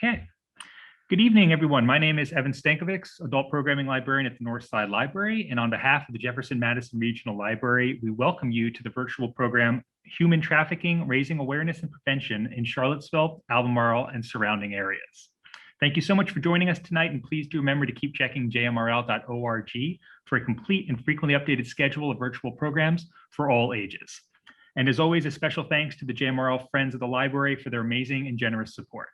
Okay. Good evening, everyone. My name is Evan Stankovic, Adult Programming Librarian at the Northside Library. And on behalf of the Jefferson-Madison Regional Library, we welcome you to the virtual program, Human Trafficking, Raising Awareness and Prevention in Charlottesville, Albemarle, and surrounding areas. Thank you so much for joining us tonight, and please do remember to keep checking jmrl.org for a complete and frequently updated schedule of virtual programs for all ages. And as always, a special thanks to the JMRL Friends of the Library for their amazing and generous support.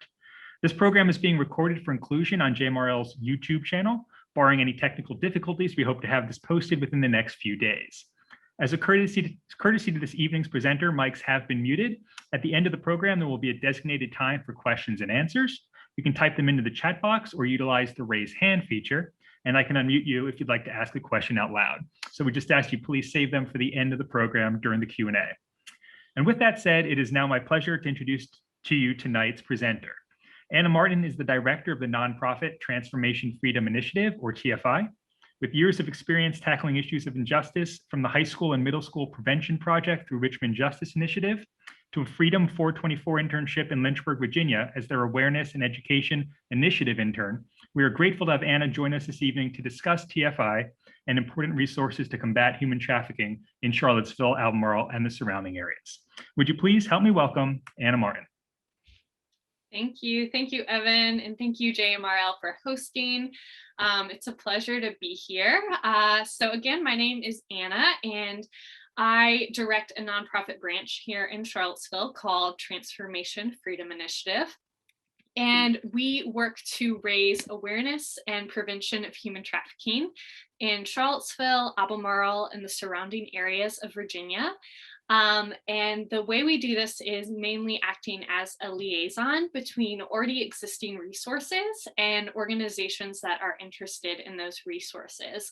This program is being recorded for inclusion on JMRL's YouTube channel. Barring any technical difficulties, we hope to have this posted within the next few days. As a courtesy to this evening's presenter, mics have been muted. At the end of the program, there will be a designated time for questions and answers. You can type them into the chat box or utilize the raise hand feature, and I can unmute you if you'd like to ask a question out loud. So we just ask you please save them for the end of the program during the Q&A. And with that said, it is now my pleasure to introduce to you tonight's presenter. Anna Martin is the director of the nonprofit Transformation Freedom Initiative, or TFI. With years of experience tackling issues of injustice, from the high school and middle school prevention project through Richmond Justice Initiative, to a Freedom 424 internship in Lynchburg, Virginia, as their awareness and education initiative intern, we are grateful to have Anna join us this evening to discuss TFI and important resources to combat human trafficking in Charlottesville, Albemarle, and the surrounding areas. Would you please help me welcome Anna Martin? Thank you, Evan, and thank you, JMRL, for hosting. It's a pleasure to be here. So again, my name is Anna, and I direct a nonprofit branch here in Charlottesville called Transformation Freedom Initiative. And we work to raise awareness and prevention of human trafficking in Charlottesville, Albemarle, and the surrounding areas of Virginia. And the way we do this is mainly acting as a liaison between already existing resources and organizations that are interested in those resources.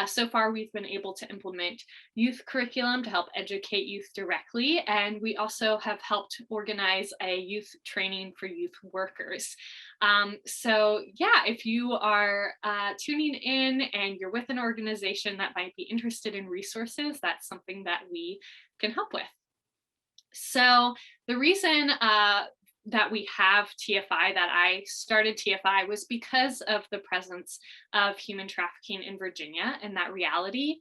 So far, we've been able to implement youth curriculum to help educate youth directly, and we also have helped organize a youth training for youth workers. So yeah, if you are tuning in and you're with an organization that might be interested in resources, that's something that we can help with. So the reason that we have TFI, that I started TFI, was because of the presence of human trafficking in Virginia and that reality,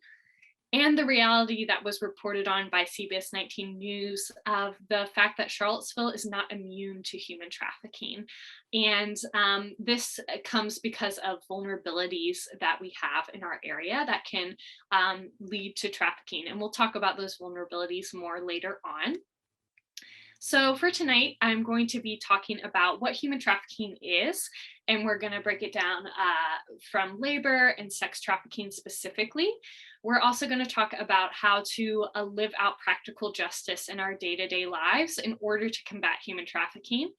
and the reality that was reported on by CBS 19 News of the fact that Charlottesville is not immune to human trafficking. And this comes because of vulnerabilities that we have in our area that can lead to trafficking. And we'll talk about those vulnerabilities more later on. So for tonight, I'm going to be talking about what human trafficking is, and we're going to break it down from labor and sex trafficking specifically. We're also going to talk about how to live out practical justice in our day-to-day lives in order to combat human trafficking.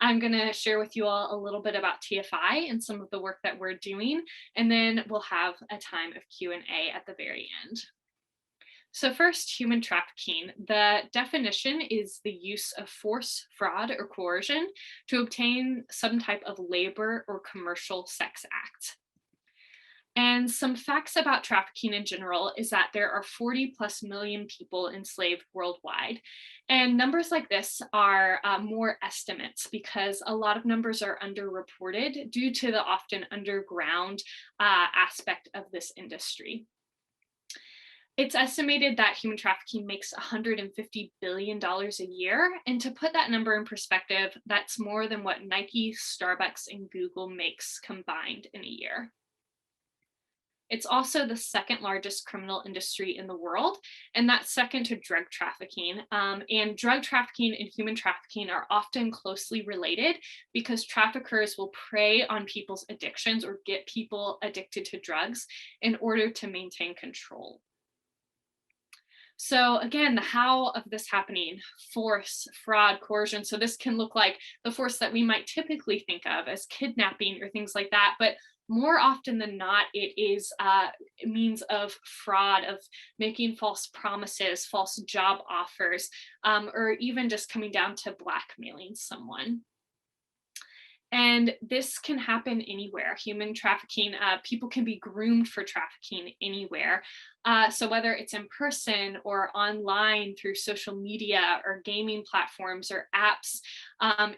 I'm going to share with you all a little bit about TFI and some of the work that we're doing, and then we'll have a time of Q&A at the very end. So first, human trafficking. The definition is the use of force, fraud, or coercion to obtain some type of labor or commercial sex act. And some facts about trafficking in general is that there are 40+ million people enslaved worldwide. And numbers like this are more estimates because a lot of numbers are underreported due to the often underground aspect of this industry. It's estimated that human trafficking makes $150 billion a year. And to put that number in perspective, that's more than what Nike, Starbucks, and Google makes combined in a year. It's also the second largest criminal industry in the world, and that's second to drug trafficking. And drug trafficking and human trafficking are often closely related because traffickers will prey on people's addictions or get people addicted to drugs in order to maintain control. So again, the how of this happening: force, fraud, coercion. So this can look like the force that we might typically think of as kidnapping or things like that, but more often than not, it is a means of fraud, of making false promises, false job offers, or even just coming down to blackmailing someone. And this can happen anywhere. Human trafficking, people can be groomed for trafficking anywhere. So whether it's in person or online through social media or gaming platforms or apps,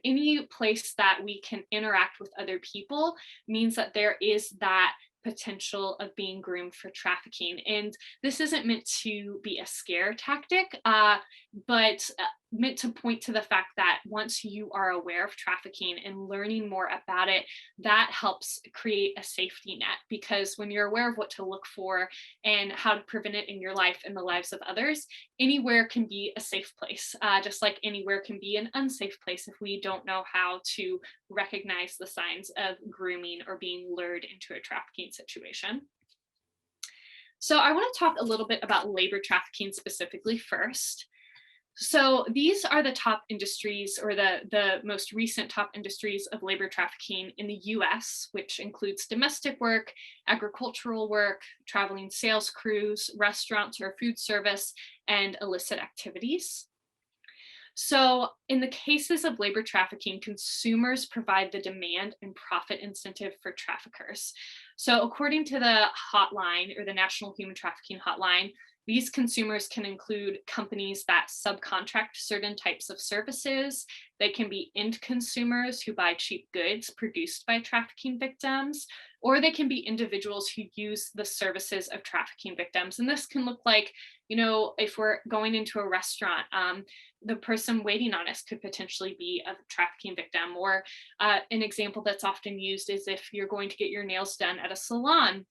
any place that we can interact with other people means that there is that potential of being groomed for trafficking. And this isn't meant to be a scare tactic, but meant to point to the fact that once you are aware of trafficking and learning more about it, that helps create a safety net. Because when you're aware of what to look for and how to prevent it in your life and the lives of others, anywhere can be a safe place, just like anywhere can be an unsafe place if we don't know how to recognize the signs of grooming or being lured into a trafficking situation. So I want to talk a little bit about labor trafficking specifically first. So these are the top industries, or the most recent top industries of labor trafficking in the US, which includes domestic work, agricultural work, traveling sales crews, restaurants or food service, and illicit activities. So in the cases of labor trafficking, consumers provide the demand and profit incentive for traffickers. So according to the hotline, or the National Human Trafficking Hotline, these consumers can include companies that subcontract certain types of services. They can be end consumers who buy cheap goods produced by trafficking victims, or they can be individuals who use the services of trafficking victims. And this can look like, if we're going into a restaurant, the person waiting on us could potentially be a trafficking victim. Or an example that's often used is if you're going to get your nails done at a salon,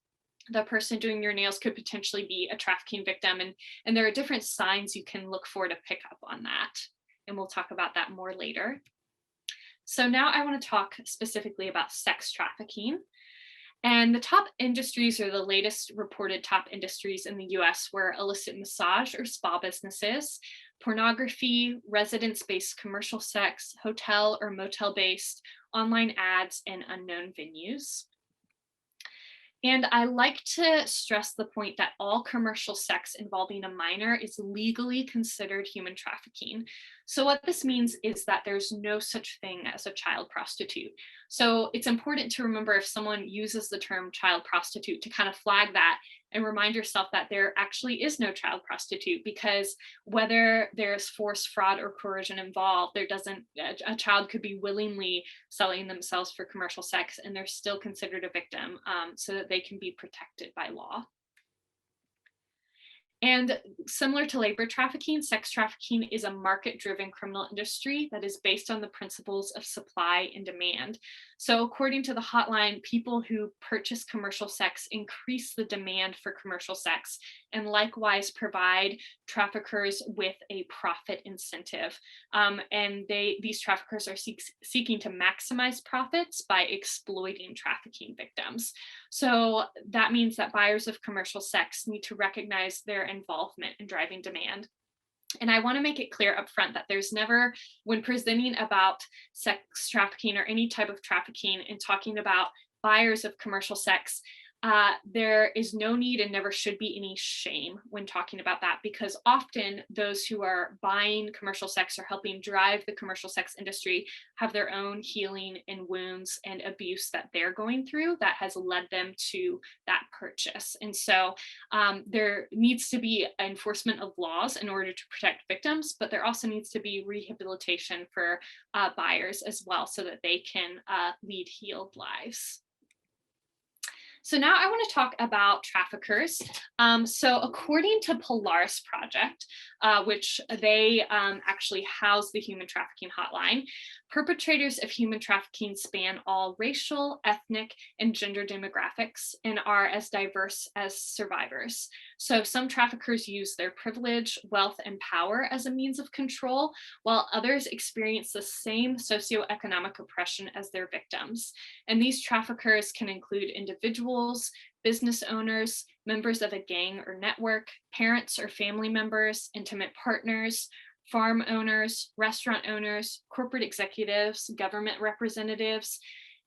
the person doing your nails could potentially be a trafficking victim. And there are different signs you can look for to pick up on that. And we'll talk about that more later. So now I want to talk specifically about sex trafficking. And the top industries, or the latest reported top industries in the US, were illicit massage or spa businesses, pornography, residence-based commercial sex, hotel or motel-based, online ads, and unknown venues. And I like to stress the point that all commercial sex involving a minor is legally considered human trafficking. So what this means is that there's no such thing as a child prostitute. So it's important to remember, if someone uses the term child prostitute, to kind of flag that and remind yourself that there actually is no child prostitute, because whether there's force, fraud, or coercion involved, a child could be willingly selling themselves for commercial sex and they're still considered a victim, so that they can be protected by law. And similar to labor trafficking, sex trafficking is a market-driven criminal industry that is based on the principles of supply and demand. So according to the hotline, people who purchase commercial sex increase the demand for commercial sex, and likewise provide traffickers with a profit incentive. And these traffickers are seeking to maximize profits by exploiting trafficking victims. So that means that buyers of commercial sex need to recognize their involvement in driving demand. And I want to make it clear up front that there's never, when presenting about sex trafficking or any type of trafficking and talking about buyers of commercial sex, there is no need and never should be any shame when talking about that, because often those who are buying commercial sex or helping drive the commercial sex industry have their own healing and wounds and abuse that they're going through that has led them to that purchase. And so there needs to be enforcement of laws in order to protect victims, but there also needs to be rehabilitation for buyers as well, so that they can lead healed lives. So now I want to talk about traffickers. So according to Polaris Project, which they actually house the human trafficking hotline, perpetrators of human trafficking span all racial, ethnic, and gender demographics and are as diverse as survivors. So some traffickers use their privilege, wealth, and power as a means of control, while others experience the same socioeconomic oppression as their victims. And these traffickers can include individuals, business owners, members of a gang or network, parents or family members, intimate partners, farm owners, restaurant owners, corporate executives, government representatives.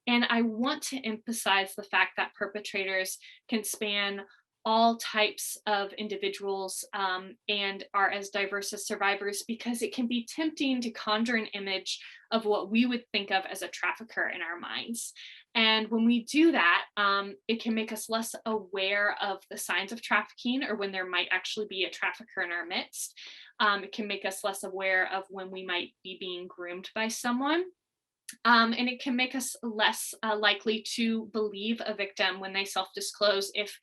And I want to emphasize the fact that perpetrators can span all types of individuals and are as diverse as survivors, because it can be tempting to conjure an image of what we would think of as a trafficker in our minds. And when we do that, it can make us less aware of the signs of trafficking or when there might actually be a trafficker in our midst. It can make us less aware of when we might be being groomed by someone. And it can make us less likely to believe a victim when they self-disclose if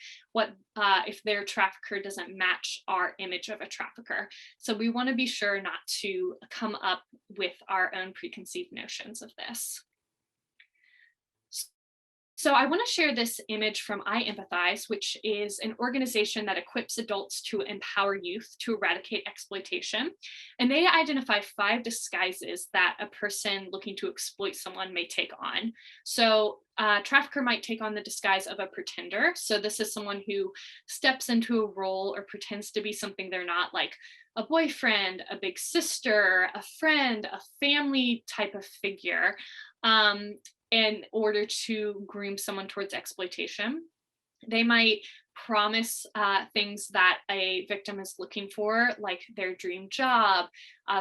their trafficker doesn't match our image of a trafficker. So we want to be sure not to come up with our own preconceived notions of this. So I want to share this image from I Empathize, which is an organization that equips adults to empower youth to eradicate exploitation. And they identify 5 disguises that a person looking to exploit someone may take on. So a trafficker might take on the disguise of a pretender. So this is someone who steps into a role or pretends to be something they're not, like a boyfriend, a big sister, a friend, a family type of figure. In order to groom someone towards exploitation. They might promise things that a victim is looking for, like their dream job,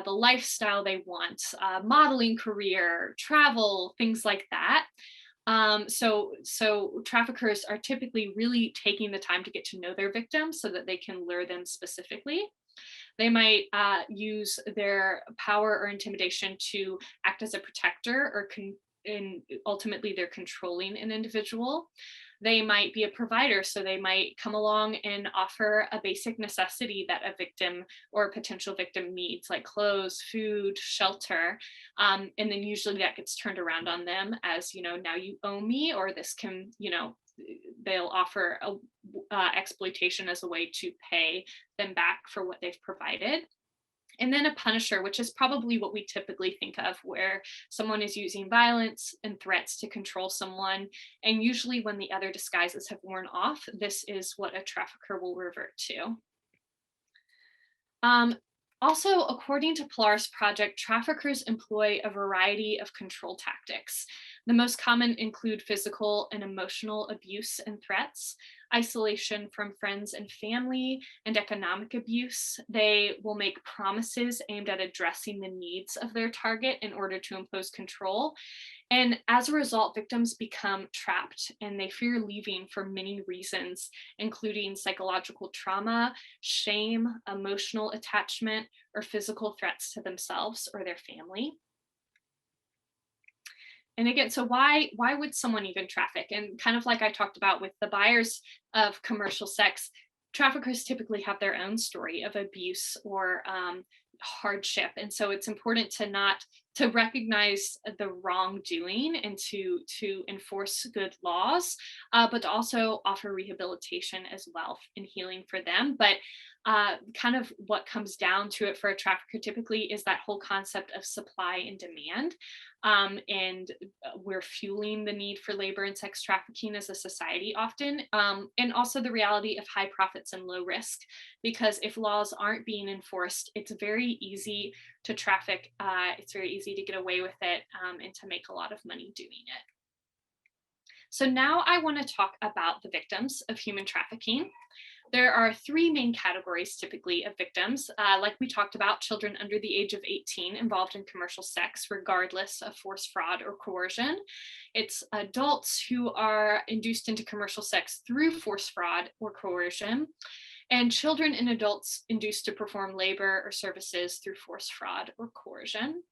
the lifestyle they want, modeling career, travel, things like that. So traffickers are typically really taking the time to get to know their victims so that they can lure them specifically. They might use their power or intimidation to act as a protector and ultimately they're controlling an individual. They might be a provider, so they might come along and offer a basic necessity that a victim or a potential victim needs, like clothes, food, shelter. And then usually that gets turned around on them as, now you owe me, or this can, they'll offer exploitation as a way to pay them back for what they've provided. And then a punisher, which is probably what we typically think of, where someone is using violence and threats to control someone. And usually when the other disguises have worn off, this is what a trafficker will revert to. Also, according to Polaris Project, traffickers employ a variety of control tactics. The most common include physical and emotional abuse and threats, isolation from friends and family, and economic abuse. They will make promises aimed at addressing the needs of their target in order to impose control. And as a result, victims become trapped and they fear leaving for many reasons, including psychological trauma, shame, emotional attachment, or physical threats to themselves or their family. And again, so why would someone even traffic? And kind of like I talked about with the buyers of commercial sex, traffickers typically have their own story of abuse or hardship. And so it's important to recognize the wrongdoing and to enforce good laws, but to also offer rehabilitation as well and healing for them. But kind of what comes down to it for a trafficker typically is that whole concept of supply and demand. And we're fueling the need for labor and sex trafficking as a society often. And also the reality of high profits and low risk, because if laws aren't being enforced, it's very easy to traffic. It's very easy to get away with it and to make a lot of money doing it. So now I want to talk about the victims of human trafficking. There are 3 main categories typically of victims. Like we talked about, children under the age of 18 involved in commercial sex, regardless of force, fraud, or coercion. It's adults who are induced into commercial sex through force, fraud, or coercion, and children and adults induced to perform labor or services through force, fraud, or coercion.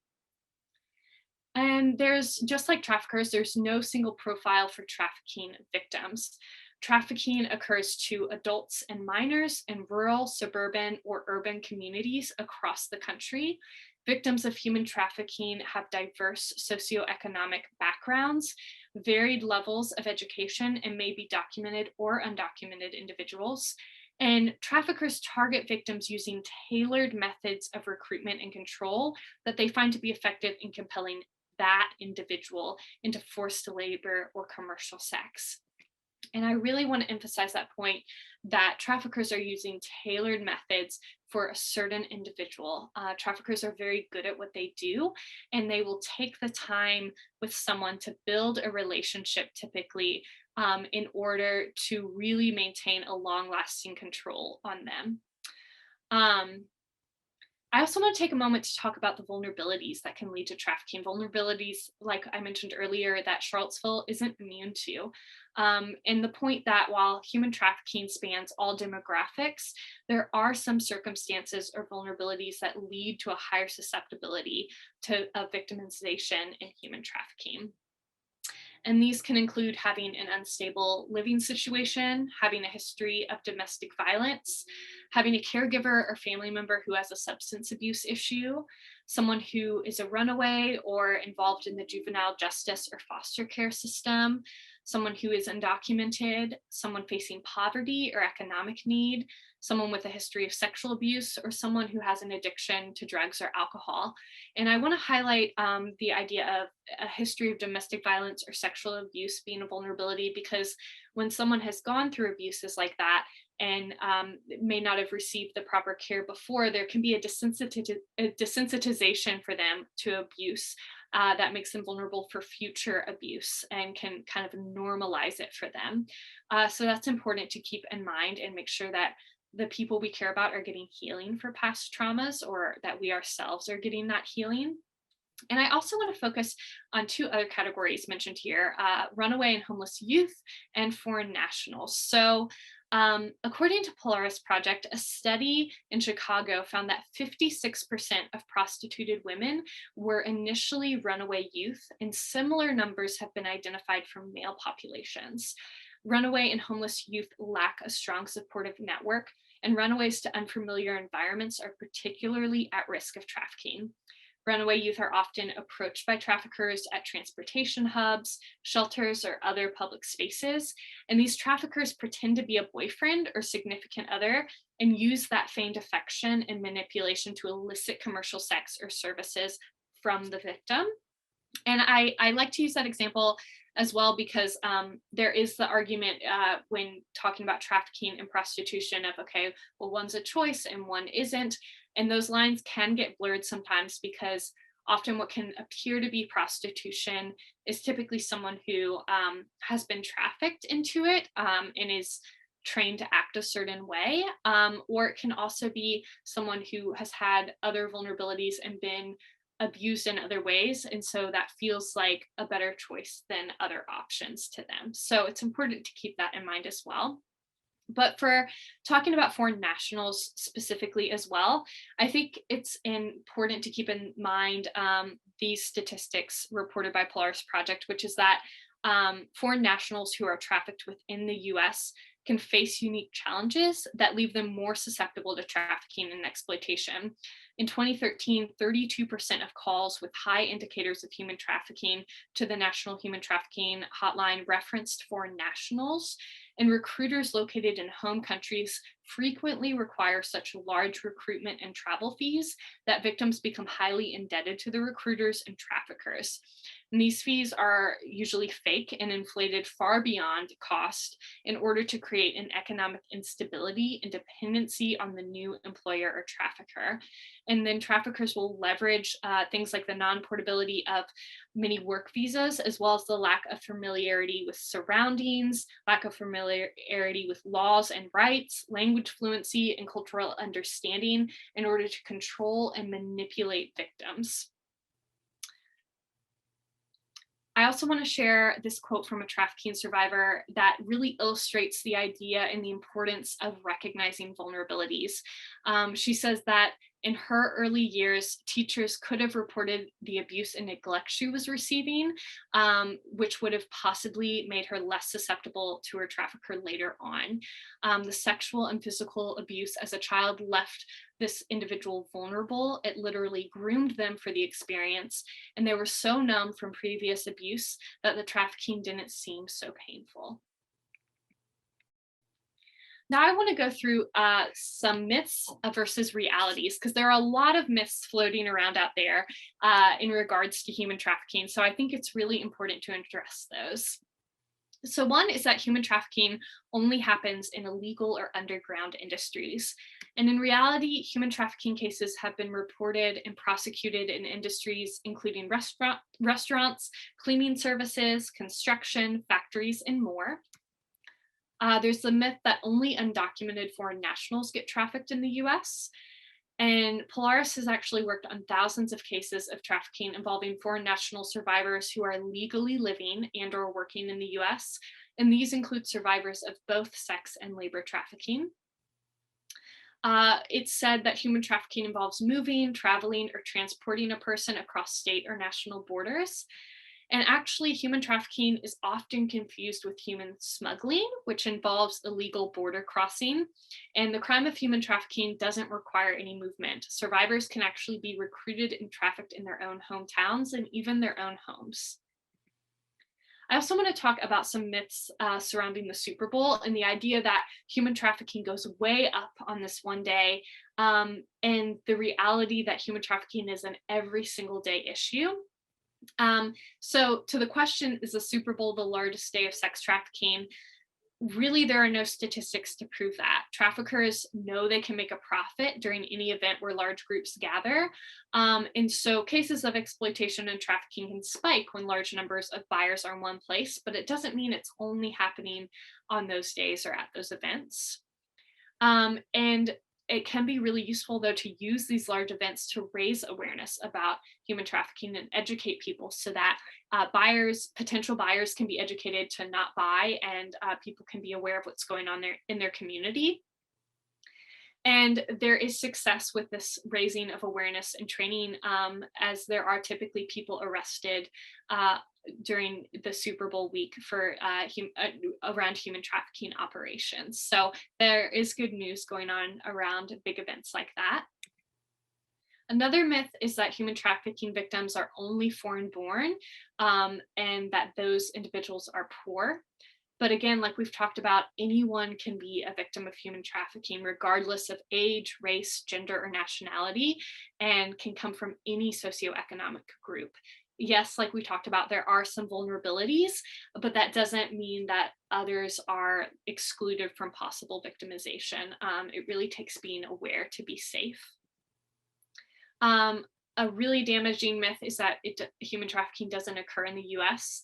And there's, just like traffickers, there's no single profile for trafficking victims. Trafficking occurs to adults and minors in rural, suburban, or urban communities across the country. Victims of human trafficking have diverse socioeconomic backgrounds, varied levels of education, and may be documented or undocumented individuals. And traffickers target victims using tailored methods of recruitment and control that they find to be effective in compelling that individual into forced labor or commercial sex. And I really want to emphasize that point, that traffickers are using tailored methods for a certain individual. Traffickers are very good at what they do, and they will take the time with someone to build a relationship typically in order to really maintain a long-lasting control on them. I also want to take a moment to talk about the vulnerabilities that can lead to trafficking. Vulnerabilities, like I mentioned earlier, that Charlottesville isn't immune to. And the point that while human trafficking spans all demographics, there are some circumstances or vulnerabilities that lead to a higher susceptibility to victimization in human trafficking. And these can include having an unstable living situation, having a history of domestic violence, having a caregiver or family member who has a substance abuse issue, someone who is a runaway or involved in the juvenile justice or foster care system, someone who is undocumented, someone facing poverty or economic need, someone with a history of sexual abuse, or someone who has an addiction to drugs or alcohol. And I want to highlight the idea of a history of domestic violence or sexual abuse being a vulnerability, because when someone has gone through abuses like that and may not have received the proper care before, there can be a desensitization for them to abuse that makes them vulnerable for future abuse and can kind of normalize it for them. So that's important to keep in mind and make sure that the people we care about are getting healing for past traumas, or that we ourselves are getting that healing. And I also want to focus on two other categories mentioned here, runaway and homeless youth and foreign nationals. So according to Polaris Project, a study in Chicago found that 56% of prostituted women were initially runaway youth, and similar numbers have been identified from male populations. Runaway and homeless youth lack a strong supportive network, and runaways to unfamiliar environments are particularly at risk of trafficking. Runaway youth are often approached by traffickers at transportation hubs, shelters, or other public spaces. And these traffickers pretend to be a boyfriend or significant other and use that feigned affection and manipulation to elicit commercial sex or services from the victim. And I like to use that example as well because there is the argument when talking about trafficking and prostitution of, okay, well, one's a choice and one isn't. And those lines can get blurred sometimes because often what can appear to be prostitution is typically someone who has been trafficked into it and is trained to act a certain way. Or it can also be someone who has had other vulnerabilities and been abused in other ways. And so that feels like a better choice than other options to them. So it's important to keep that in mind as well. But for talking about foreign nationals specifically as well, I think it's important to keep in mind these statistics reported by Polaris Project, which is that foreign nationals who are trafficked within the US can face unique challenges that leave them more susceptible to trafficking and exploitation. In 2013, 32% of calls with high indicators of human trafficking to the National Human Trafficking Hotline referenced foreign nationals, and recruiters located in home countries frequently require such large recruitment and travel fees that victims become highly indebted to the recruiters and traffickers. And these fees are usually fake and inflated far beyond cost in order to create an economic instability and dependency on the new employer or trafficker. And then traffickers will leverage things like the non-portability of many work visas, as well as the lack of familiarity with surroundings, lack of familiarity with laws and rights, language fluency, and cultural understanding in order to control and manipulate victims. I also want to share this quote from a trafficking survivor that really illustrates the idea and the importance of recognizing vulnerabilities. She says that in her early years, teachers could have reported the abuse and neglect she was receiving, which would have possibly made her less susceptible to her trafficker later on. The sexual and physical abuse as a child left this individual vulnerable. It literally groomed them for the experience, and they were so numb from previous abuse that the trafficking didn't seem so painful. Now I want to go through some myths versus realities, because there are a lot of myths floating around out there in regards to human trafficking. So I think it's really important to address those. So one is that human trafficking only happens in illegal or underground industries. And in reality, human trafficking cases have been reported and prosecuted in industries including restaurants, cleaning services, construction, factories, and more. There's the myth that only undocumented foreign nationals get trafficked in the US. And Polaris has actually worked on thousands of cases of trafficking involving foreign national survivors who are legally living and or working in the US. And these include survivors of both sex and labor trafficking. It's said that human trafficking involves moving, traveling, or transporting a person across state or national borders. And actually, human trafficking is often confused with human smuggling, which involves illegal border crossing. And the crime of human trafficking doesn't require any movement. Survivors can actually be recruited and trafficked in their own hometowns and even their own homes. I also want to talk about some myths surrounding the Super Bowl and the idea that human trafficking goes way up on this one day, and the reality that human trafficking is an every single day issue. So to the question, is the Super Bowl the largest day of sex trafficking? Really, there are no statistics to prove that. Traffickers know they can make a profit during any event where large groups gather. And so cases of exploitation and trafficking can spike when large numbers of buyers are in one place, but it doesn't mean it's only happening on those days or at those events. And it can be really useful, though, to use these large events to raise awareness about human trafficking and educate people so that potential buyers can be educated to not buy, and people can be aware of what's going on there in their community. And there is success with this raising of awareness and training, as there are typically people arrested during the Super Bowl week for around human trafficking operations. So there is good news going on around big events like that. Another myth is that human trafficking victims are only foreign born, and that those individuals are poor. But again, like we've talked about, anyone can be a victim of human trafficking, regardless of age, race, gender, or nationality, and can come from any socioeconomic group. Yes, like we talked about, there are some vulnerabilities, but that doesn't mean that others are excluded from possible victimization. It really takes being aware to be safe. A really damaging myth is that human trafficking doesn't occur in the US.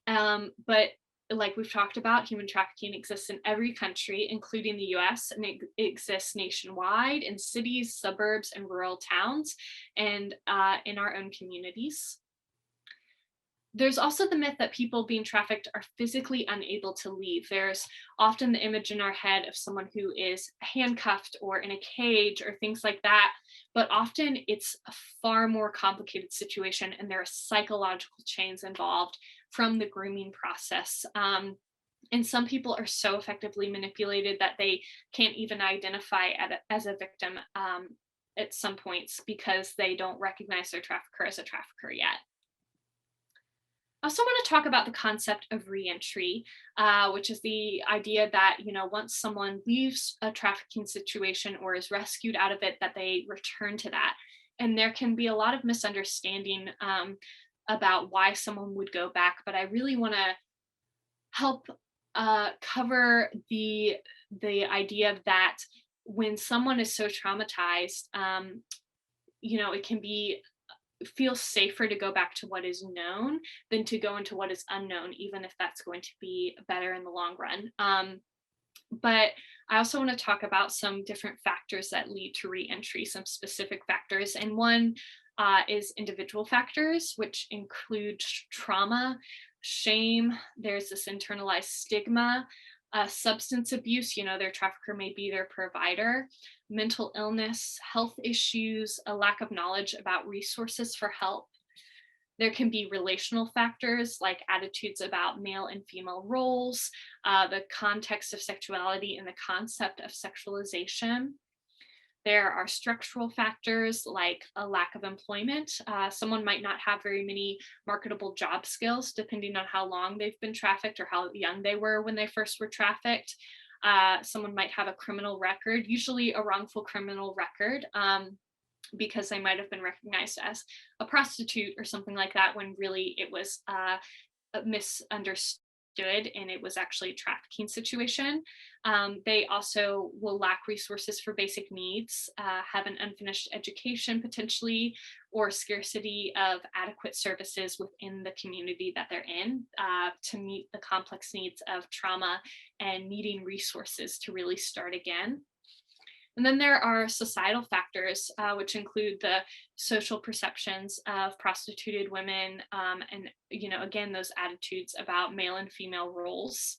But like we've talked about, human trafficking exists in every country, including the US, and it exists nationwide in cities, suburbs, and rural towns, and in our own communities. There's also the myth that people being trafficked are physically unable to leave. There's often the image in our head of someone who is handcuffed or in a cage or things like that. But often it's a far more complicated situation, and there are psychological chains involved from the grooming process. And some people are so effectively manipulated that they can't even identify as a victim at some points because they don't recognize their trafficker as a trafficker yet. I also want to talk about the concept of reentry, which is the idea that, once someone leaves a trafficking situation or is rescued out of it, that they return to that. And there can be a lot of misunderstanding about why someone would go back, but I really want to help cover the idea that when someone is so traumatized, it can feel safer to go back to what is known than to go into what is unknown, even if that's going to be better in the long run. But I also want to talk about some different factors that lead to reentry, some specific factors. And one is individual factors, which include trauma, shame. There's this internalized stigma, substance abuse, their trafficker may be their provider, mental illness, health issues, a lack of knowledge about resources for help. There can be relational factors like attitudes about male and female roles, the context of sexuality, and the concept of sexualization. There are structural factors like a lack of employment. Someone might not have very many marketable job skills, depending on how long they've been trafficked or how young they were when they first were trafficked. Someone might have a criminal record, usually a wrongful criminal record, because they might have been recognized as a prostitute or something like that, when really it was misunderstood and it was actually a trafficking situation. They also will lack resources for basic needs, have an unfinished education potentially, or scarcity of adequate services within the community that they're in to meet the complex needs of trauma and needing resources to really start again. And then there are societal factors, which include the social perceptions of prostituted women, and, again, those attitudes about male and female roles.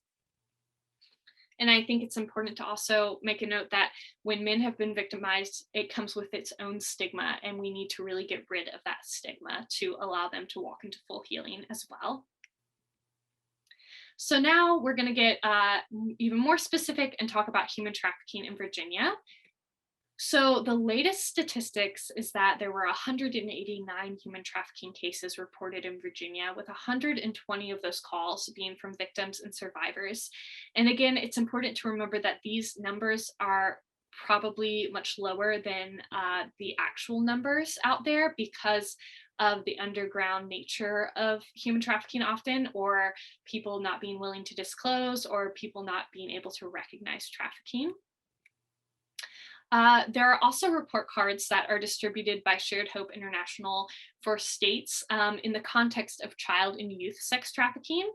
And I think it's important to also make a note that when men have been victimized, it comes with its own stigma, and we need to really get rid of that stigma to allow them to walk into full healing as well. So now we're going to get even more specific and talk about human trafficking in Virginia. So the latest statistics is that there were 189 human trafficking cases reported in Virginia, with 120 of those calls being from victims and survivors. And again, it's important to remember that these numbers are probably much lower than the actual numbers out there because of the underground nature of human trafficking often, or people not being willing to disclose, or people not being able to recognize trafficking. There are also report cards that are distributed by Shared Hope International for states in the context of child and youth sex trafficking.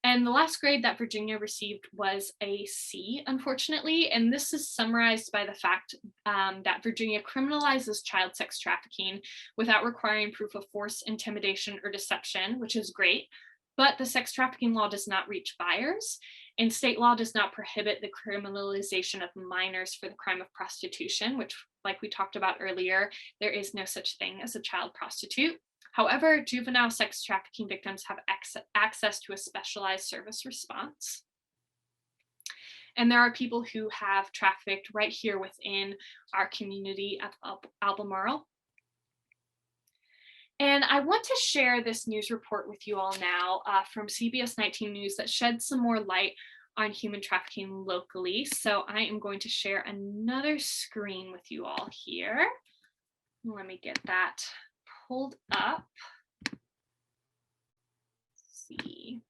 And the last grade that Virginia received was a C, unfortunately. And this is summarized by the fact that Virginia criminalizes child sex trafficking without requiring proof of force, intimidation, or deception, which is great. But the sex trafficking law does not reach buyers, and state law does not prohibit the criminalization of minors for the crime of prostitution, which, like we talked about earlier, there is no such thing as a child prostitute. However, juvenile sex trafficking victims have access to a specialized service response. And there are people who have trafficked right here within our community of Albemarle. And I want to share this news report with you all now from CBS 19 News that sheds some more light on human trafficking locally. So I am going to share another screen with you all here. Let me get that pulled up. Let's see.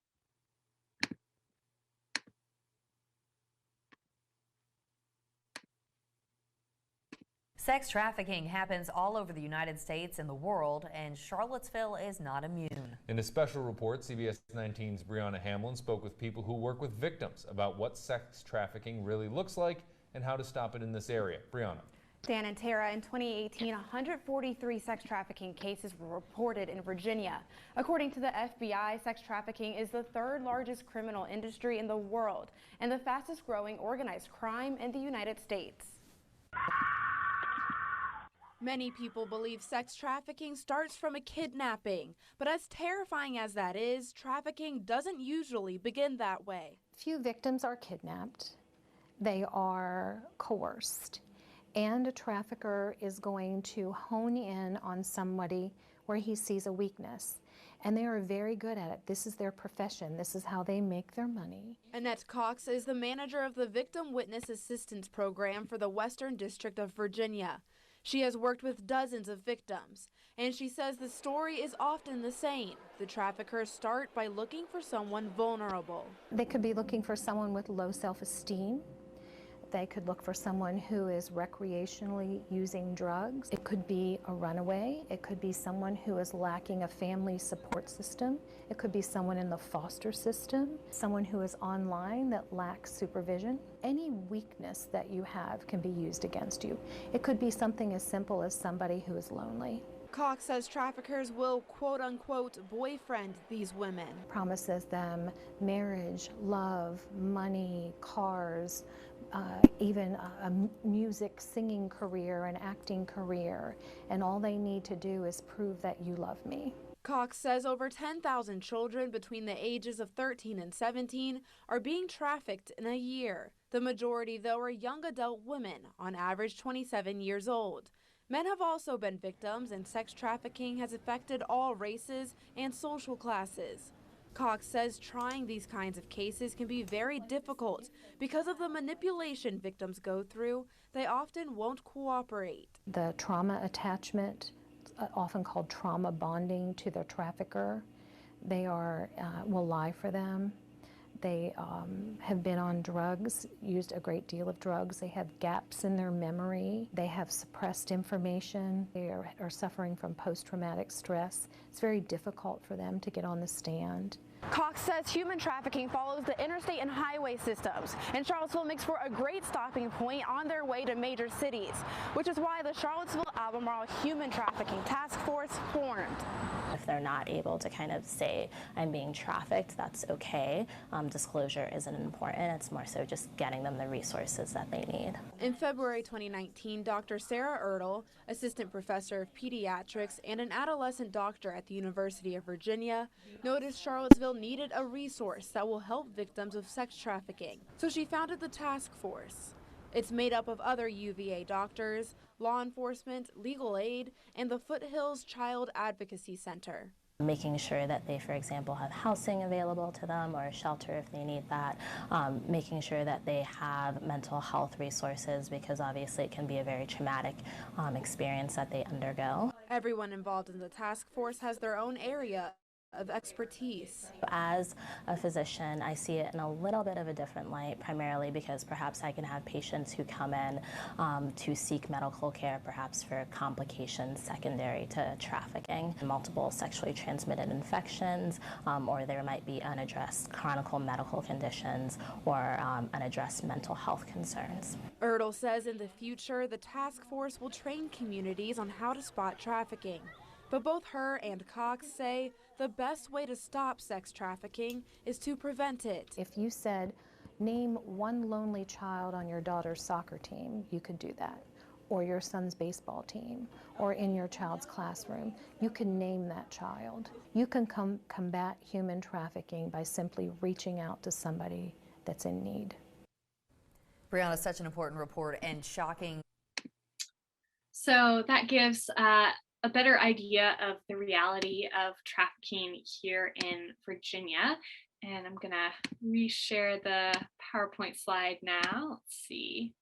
Sex trafficking happens all over the United States and the world, and Charlottesville is not immune. In a special report, CBS 19's Brianna Hamlin spoke with people who work with victims about what sex trafficking really looks like and how to stop it in this area. Brianna. Dan and Tara, in 2018, 143 sex trafficking cases were reported in Virginia. According to the FBI, sex trafficking is the third largest criminal industry in the world and the fastest growing organized crime in the United States. Many people believe sex trafficking starts from a kidnapping, but as terrifying as that is, trafficking doesn't usually begin that way. Few victims are kidnapped. They are coerced. And a trafficker is going to hone in on somebody where he sees a weakness. And they are very good at it. This is their profession. This is how they make their money. Annette Cox is the manager of the Victim Witness Assistance Program for the Western District of Virginia. She has worked with dozens of victims, and she says the story is often the same. The traffickers start by looking for someone vulnerable. They could be looking for someone with low self-esteem. They could look for someone who is recreationally using drugs. It could be a runaway. It could be someone who is lacking a family support system. It could be someone in the foster system, someone who is online that lacks supervision. Any weakness that you have can be used against you. It could be something as simple as somebody who is lonely. Cox says traffickers will quote-unquote boyfriend these women. Promises them marriage, love, money, cars, even a music singing career, an acting career, and all they need to do is prove that you love me. Cox says over 10,000 children between the ages of 13 and 17 are being trafficked in a year. The majority, though, are young adult women, on average 27 years old. Men have also been victims, and sex trafficking has affected all races and social classes. Cox says trying these kinds of cases can be very difficult because of the manipulation victims go through. They often won't cooperate. The trauma attachment, often called trauma bonding to the trafficker, they will lie for them. They have been on drugs, used a great deal of drugs. They have gaps in their memory. They have suppressed information. They are suffering from post-traumatic stress. It's very difficult for them to get on the stand. Cox says human trafficking follows the interstate and highway systems, and Charlottesville makes for a great stopping point on their way to major cities, which is why the Charlottesville Albemarle Human Trafficking Task Force formed. If they're not able to kind of say, I'm being trafficked, that's okay. Disclosure isn't important. It's more so just getting them the resources that they need. In February 2019, Dr. Sarah Ertl, assistant professor of pediatrics and an adolescent doctor at the University of Virginia, noticed Charlottesville needed a resource that will help victims of sex trafficking. So she founded the task force. It's made up of other UVA doctors, law enforcement, legal aid, and the Foothills Child Advocacy Center. Making sure that they, for example, have housing available to them or shelter if they need that. Making sure that they have mental health resources, because obviously it can be a very traumatic experience that they undergo. Everyone involved in the task force has their own area of expertise. As a physician, I see it in a little bit of a different light, primarily because perhaps I can have patients who come in to seek medical care, perhaps for complications secondary to trafficking, multiple sexually transmitted infections, or there might be unaddressed chronic medical conditions or unaddressed mental health concerns. Ertl says in the future, the task force will train communities on how to spot trafficking. But both her and Cox say the best way to stop sex trafficking is to prevent it. If you said, name one lonely child on your daughter's soccer team, you could do that. Or your son's baseball team, or in your child's classroom. You can name that child. You can combat human trafficking by simply reaching out to somebody that's in need. Brianna, such an important report and shocking. So that gives a better idea of the reality of trafficking here in Virginia. And I'm gonna reshare the PowerPoint slide now. Let's see.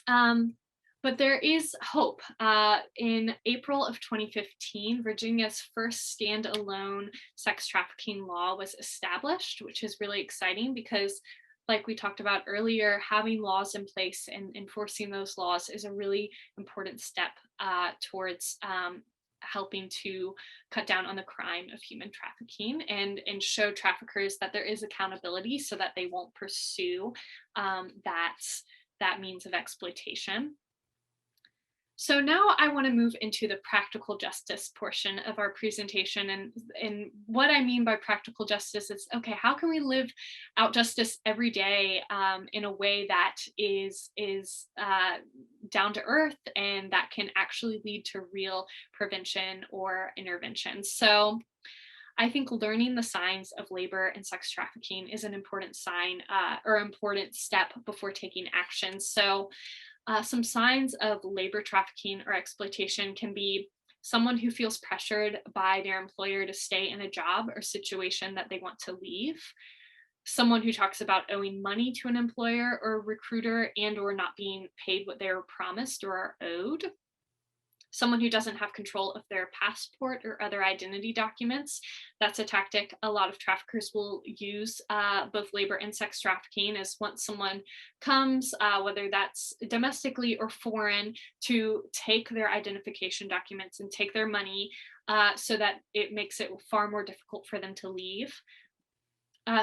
But there is hope. In April of 2015, Virginia's first standalone sex trafficking law was established, which is really exciting because, like we talked about earlier, having laws in place and enforcing those laws is a really important step towards helping to cut down on the crime of human trafficking and show traffickers that there is accountability so that they won't pursue that means of exploitation. So now I want to move into the practical justice portion of our presentation. And what I mean by practical justice is, okay, how can we live out justice every day in a way that is down to earth and that can actually lead to real prevention or intervention? So I think learning the signs of labor and sex trafficking is an important sign or important step before taking action. So some signs of labor trafficking or exploitation can be someone who feels pressured by their employer to stay in a job or situation that they want to leave, someone who talks about owing money to an employer or recruiter and or not being paid what they were promised or are owed, someone who doesn't have control of their passport or other identity documents. That's a tactic a lot of traffickers will use, both labor and sex trafficking, is once someone comes, whether that's domestically or foreign, to take their identification documents and take their money so that it makes it far more difficult for them to leave.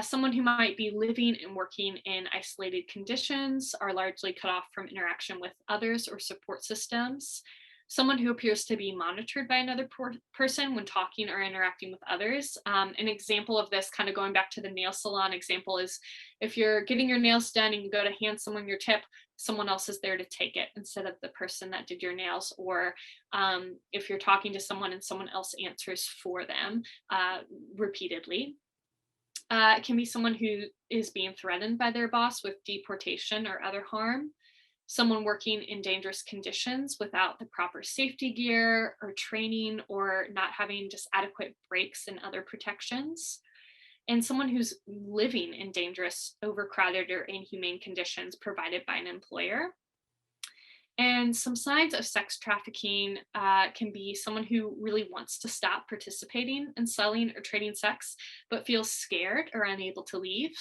Someone who might be living and working in isolated conditions, are largely cut off from interaction with others or support systems. Someone who appears to be monitored by another person when talking or interacting with others. An example of this, kind of going back to the nail salon example, is if you're getting your nails done and you go to hand someone your tip, someone else is there to take it instead of the person that did your nails. Or if you're talking to someone and someone else answers for them repeatedly. It can be someone who is being threatened by their boss with deportation or other harm. Someone working in dangerous conditions without the proper safety gear or training, or not having just adequate breaks and other protections. And someone who's living in dangerous, overcrowded, or inhumane conditions provided by an employer. And some signs of sex trafficking can be someone who really wants to stop participating in selling or trading sex, but feels scared or unable to leave.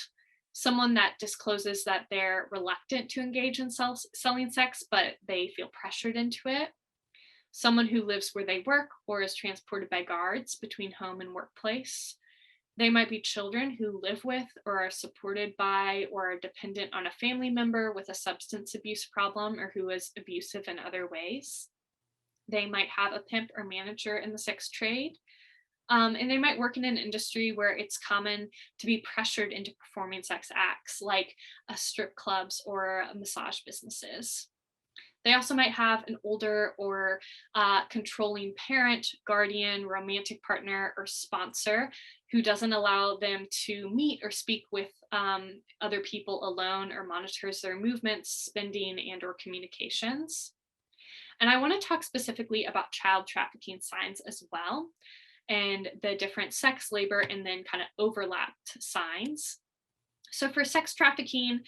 Someone that discloses that they're reluctant to engage in selling sex, but they feel pressured into it. Someone who lives where they work or is transported by guards between home and workplace. They might be children who live with or are supported by or are dependent on a family member with a substance abuse problem or who is abusive in other ways. They might have a pimp or manager in the sex trade. And they might work in an industry where it's common to be pressured into performing sex acts, like strip clubs or massage businesses. They also might have an older or controlling parent, guardian, romantic partner, or sponsor who doesn't allow them to meet or speak with other people alone or monitors their movements, spending, and or communications. And I want to talk specifically about child trafficking signs as well, and the different sex, labor, and then kind of overlapped signs. So for sex trafficking,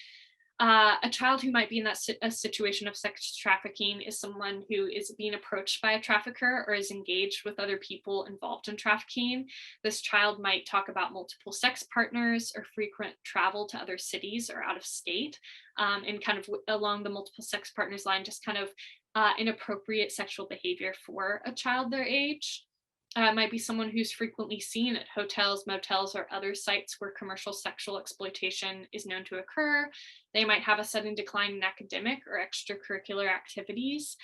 a child who might be in a situation of sex trafficking is someone who is being approached by a trafficker or is engaged with other people involved in trafficking. This child might talk about multiple sex partners or frequent travel to other cities or out of state, and kind of along the multiple sex partners line, just kind of inappropriate sexual behavior for a child their age. It might be someone who's frequently seen at hotels, motels, or other sites where commercial sexual exploitation is known to occur. They might have a sudden decline in academic or extracurricular activities,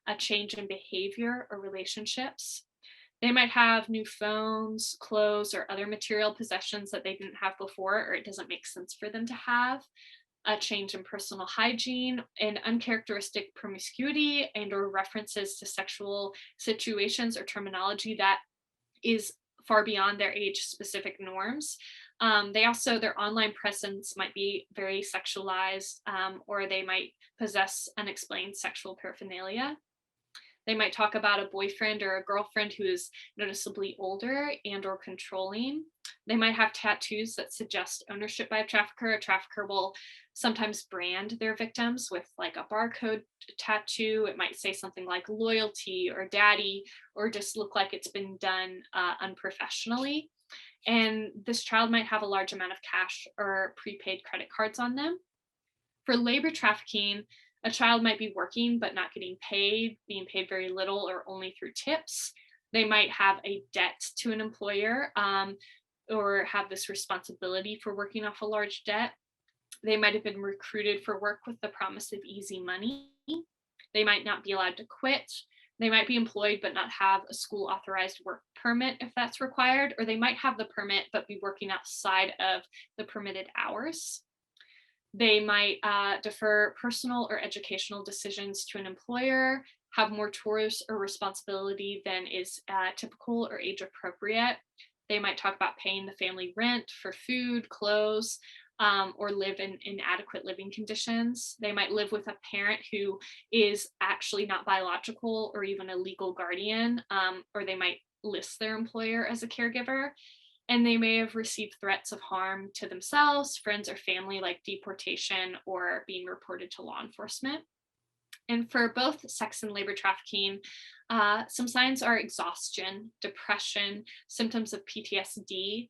a change in behavior or relationships. They might have new phones, clothes, or other material possessions that they didn't have before, or it doesn't make sense for them to have. A change in personal hygiene and uncharacteristic promiscuity and or references to sexual situations or terminology that is far beyond their age specific norms. Their online presence might be very sexualized, or they might possess unexplained sexual paraphernalia. They might talk about a boyfriend or a girlfriend who is noticeably older and or controlling. They might have tattoos that suggest ownership by a trafficker. A trafficker will sometimes brand their victims with like a barcode tattoo. It might say something like loyalty or daddy, or just look like it's been done unprofessionally. And this child might have a large amount of cash or prepaid credit cards on them. For labor trafficking, a child might be working but not getting paid, being paid very little or only through tips. They might have a debt to an employer, or have this responsibility for working off a large debt. They might have been recruited for work with the promise of easy money. They might not be allowed to quit. They might be employed but not have a school authorized work permit if that's required, or they might have the permit but be working outside of the permitted hours. They might defer personal or educational decisions to an employer, have more chores or responsibility than is typical or age appropriate. They might talk about paying the family rent for food, clothes, or live in inadequate living conditions. They might live with a parent who is actually not biological or even a legal guardian, or they might list their employer as a caregiver. And they may have received threats of harm to themselves, friends, or family, like deportation or being reported to law enforcement. And for both sex and labor trafficking, some signs are exhaustion, depression, symptoms of PTSD,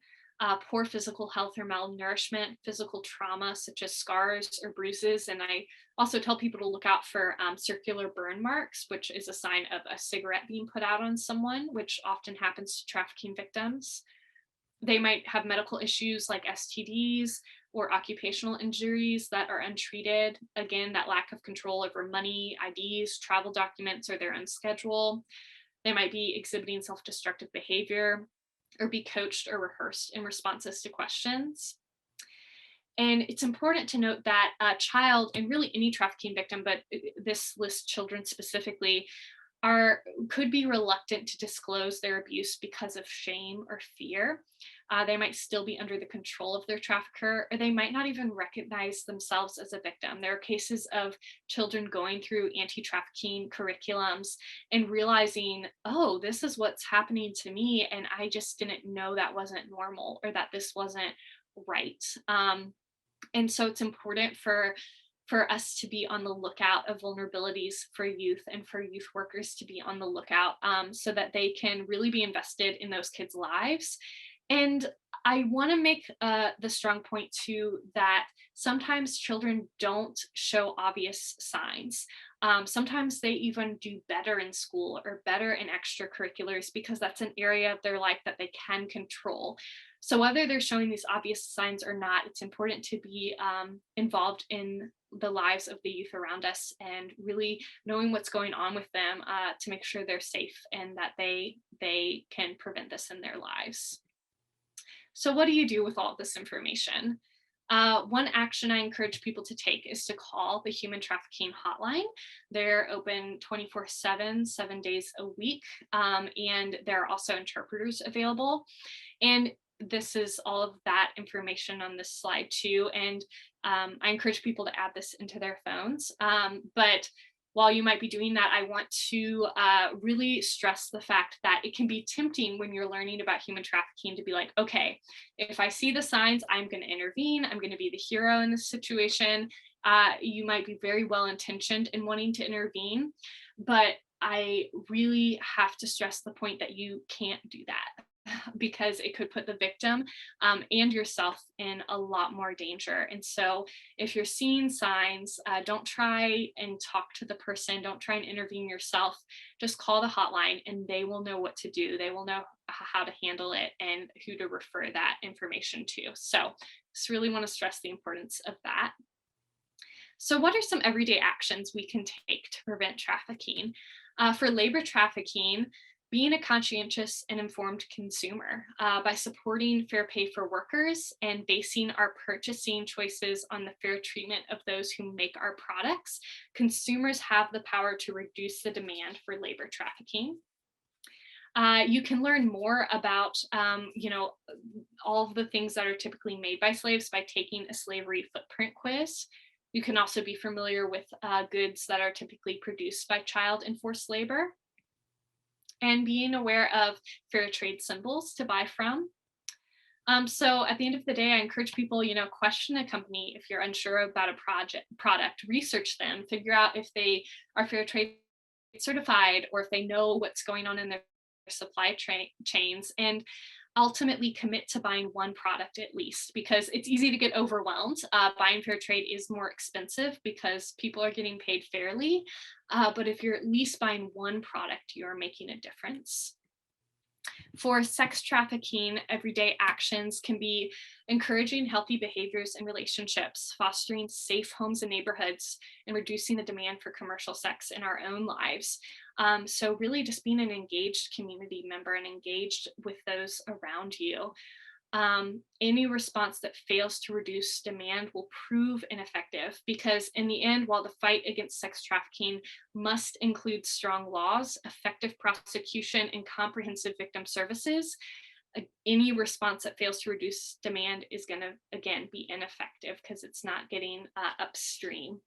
poor physical health or malnourishment, physical trauma such as scars or bruises. And I also tell people to look out for circular burn marks, which is a sign of a cigarette being put out on someone, which often happens to trafficking victims. They might have medical issues like STDs or occupational injuries that are untreated. Again, that lack of control over money, IDs, travel documents, or their own schedule. They might be exhibiting self-destructive behavior or be coached or rehearsed in responses to questions. And it's important to note that a child, and really any trafficking victim, but this lists children specifically, could be reluctant to disclose their abuse because of shame or fear. They might still be under the control of their trafficker, or they might not even recognize themselves as a victim. There are cases of children going through anti-trafficking curriculums and realizing, oh, this is what's happening to me, and I just didn't know that wasn't normal or that this wasn't right. And so it's important for for us to be on the lookout of vulnerabilities for youth and for youth workers to be on the lookout so that they can really be invested in those kids' lives. And I want to make the strong point too that sometimes children don't show obvious signs. Sometimes they even do better in school or better in extracurriculars because that's an area of their life that they can control. So whether they're showing these obvious signs or not, it's important to be involved in the lives of the youth around us and really knowing what's going on with them to make sure they're safe and that they can prevent this in their lives. So what do you do with all of this information? One action I encourage people to take is to call the Human Trafficking Hotline. They're open 24/7, 7 days a week, and there are also interpreters available. And this is all of that information on this slide too. And I encourage people to add this into their phones. But while you might be doing that, I want to really stress the fact that it can be tempting when you're learning about human trafficking to be like, okay, if I see the signs, I'm going to intervene. I'm going to be the hero in this situation. You might be very well intentioned in wanting to intervene, but I really have to stress the point that you can't do that, because it could put the victim and yourself in a lot more danger. And so if you're seeing signs, don't try and talk to the person, don't try and intervene yourself, just call the hotline and they will know what to do. They will know how to handle it and who to refer that information to. So just really want to stress the importance of that. So what are some everyday actions we can take to prevent trafficking? For labor trafficking, being a conscientious and informed consumer by supporting fair pay for workers and basing our purchasing choices on the fair treatment of those who make our products, consumers have the power to reduce the demand for labor trafficking. You can learn more about, all of the things that are typically made by slaves by taking a slavery footprint quiz. You can also be familiar with goods that are typically produced by child and forced labor, and being aware of fair trade symbols to buy from. So at the end of the day, I encourage people, question a company if you're unsure about a product, research them, figure out if they are fair trade certified or if they know what's going on in their supply chains, and ultimately commit to buying one product at least, because it's easy to get overwhelmed. Buying fair trade is more expensive because people are getting paid fairly. But if you're at least buying one product, you're making a difference. For sex trafficking, everyday actions can be encouraging healthy behaviors and relationships, fostering safe homes and neighborhoods, and reducing the demand for commercial sex in our own lives. So really just being an engaged community member and engaged with those around you. Any response that fails to reduce demand will prove ineffective, because in the end, while the fight against sex trafficking must include strong laws, effective prosecution, and comprehensive victim services, any response that fails to reduce demand is going to, again, be ineffective because it's not getting upstream.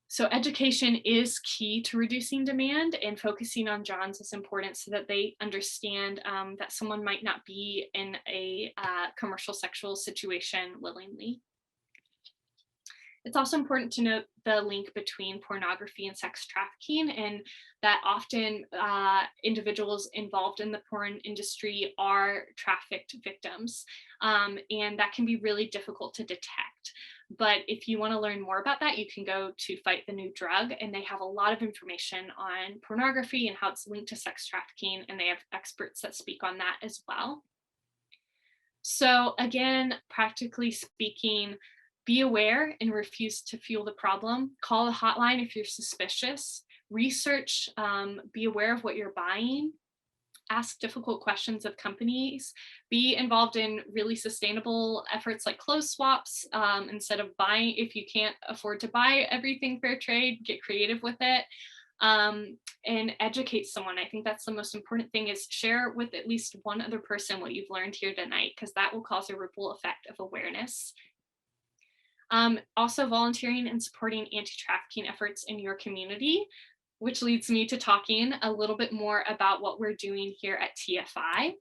So education is key to reducing demand, and focusing on Johns is important so that they understand that someone might not be in a commercial sexual situation willingly. It's also important to note the link between pornography and sex trafficking, and that often individuals involved in the porn industry are trafficked victims, and that can be really difficult to detect. But if you want to learn more about that, you can go to Fight the New Drug, and they have a lot of information on pornography and how it's linked to sex trafficking, and they have experts that speak on that as well. So again, practically speaking, be aware and refuse to fuel the problem. Call the hotline if you're suspicious. Research, be aware of what you're buying. Ask difficult questions of companies. Be involved in really sustainable efforts like clothes swaps. Instead of buying, if you can't afford to buy everything fair trade, get creative with it. And educate someone. I think that's the most important thing, is share with at least one other person what you've learned here tonight, because that will cause a ripple effect of awareness. Also volunteering and supporting anti-trafficking efforts in your community, which leads me to talking a little bit more about what we're doing here at TFI.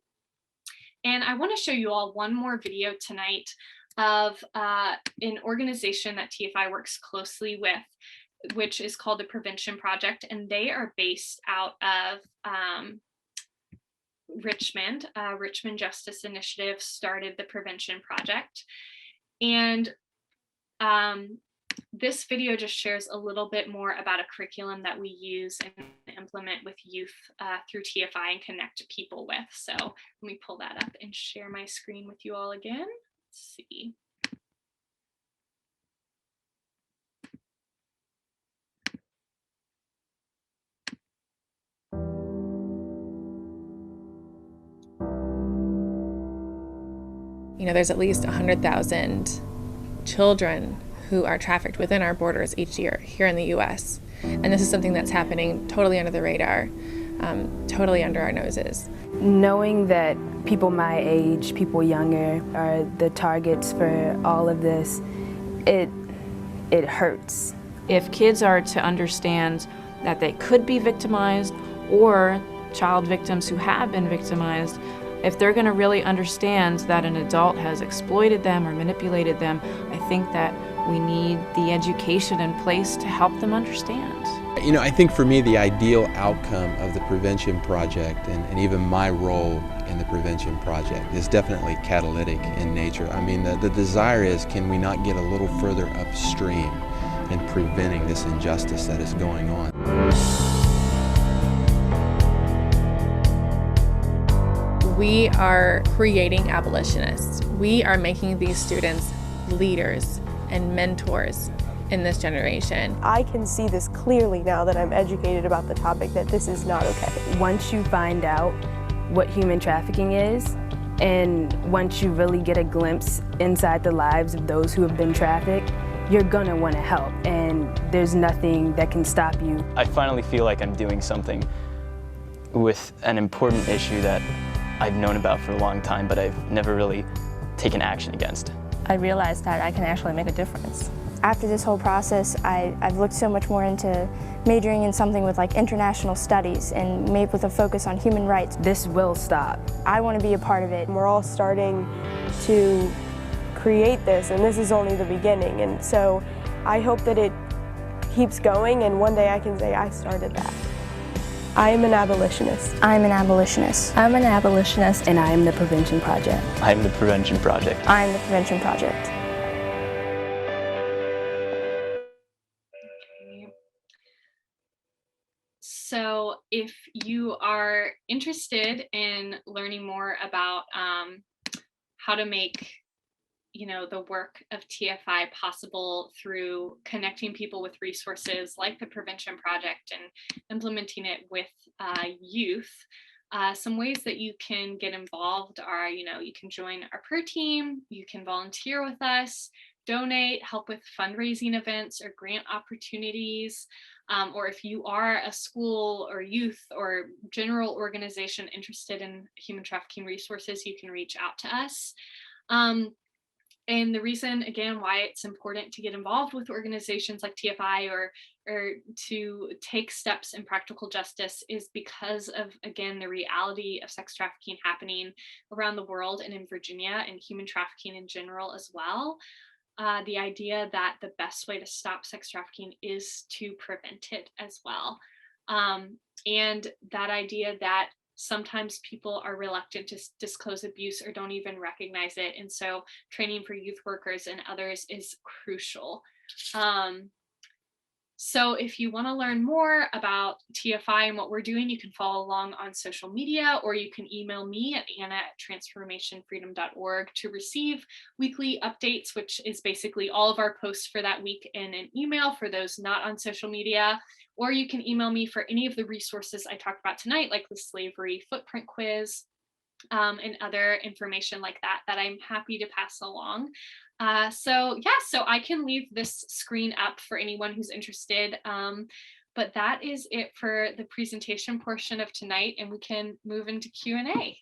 And I want to show you all one more video tonight of an organization that TFI works closely with, which is called the Prevention Project, and they are based out of Richmond. Richmond Justice Initiative started the Prevention Project. And this video just shares a little bit more about a curriculum that we use and implement with youth through TFI and connect people with. So let me pull that up and share my screen with you all again. Let's see. You know, there's at least 100,000 children who are trafficked within our borders each year here in the U.S. And this is something that's happening totally under the radar, totally under our noses. Knowing that people my age, people younger, are the targets for all of this, it hurts. If kids are to understand that they could be victimized, or child victims who have been victimized, if they're going to really understand that an adult has exploited them or manipulated them, I think that we need the education in place to help them understand. You know, I think for me the ideal outcome of the Prevention Project and even my role in the Prevention Project is definitely catalytic in nature. I mean, the desire is, can we not get a little further upstream in preventing this injustice that is going on? We are creating abolitionists. We are making these students leaders and mentors in this generation. I can see this clearly now that I'm educated about the topic, that this is not okay. Once you find out what human trafficking is, and once you really get a glimpse inside the lives of those who have been trafficked, you're gonna wanna help, and there's nothing that can stop you. I finally feel like I'm doing something with an important issue that I've known about for a long time, but I've never really taken action against. I realized that I can actually make a difference. After this whole process, I've looked so much more into majoring in something with like international studies and maybe with a focus on human rights. This will stop. I want to be a part of it. We're all starting to create this, and this is only the beginning, and so I hope that it keeps going, and one day I can say I started that. I am an abolitionist. I'm an abolitionist. I'm an abolitionist. And I am the Prevention Project. I am the Prevention Project. I am the Prevention Project. So if you are interested in learning more about how to make the work of TFI possible through connecting people with resources like the Prevention Project and implementing it with youth, some ways that you can get involved are, you can join our prayer team, you can volunteer with us, donate, help with fundraising events or grant opportunities, or if you are a school or youth or general organization interested in human trafficking resources, you can reach out to us. And the reason, again, why it's important to get involved with organizations like TFI or to take steps in practical justice is because of, again, the reality of sex trafficking happening around the world and in Virginia, and human trafficking in general as well. The idea that the best way to stop sex trafficking is to prevent it as well. And that idea that sometimes people are reluctant to disclose abuse or don't even recognize it. And so training for youth workers and others is crucial. So if you want to learn more about TFI and what we're doing, you can follow along on social media, or you can email me at anna@transformationfreedom.org to receive weekly updates, which is basically all of our posts for that week in an email for those not on social media. Or you can email me for any of the resources I talked about tonight, like the slavery footprint quiz and other information like that I'm happy to pass along. So I can leave this screen up for anyone who's interested. But that is it for the presentation portion of tonight, and we can move into Q&A.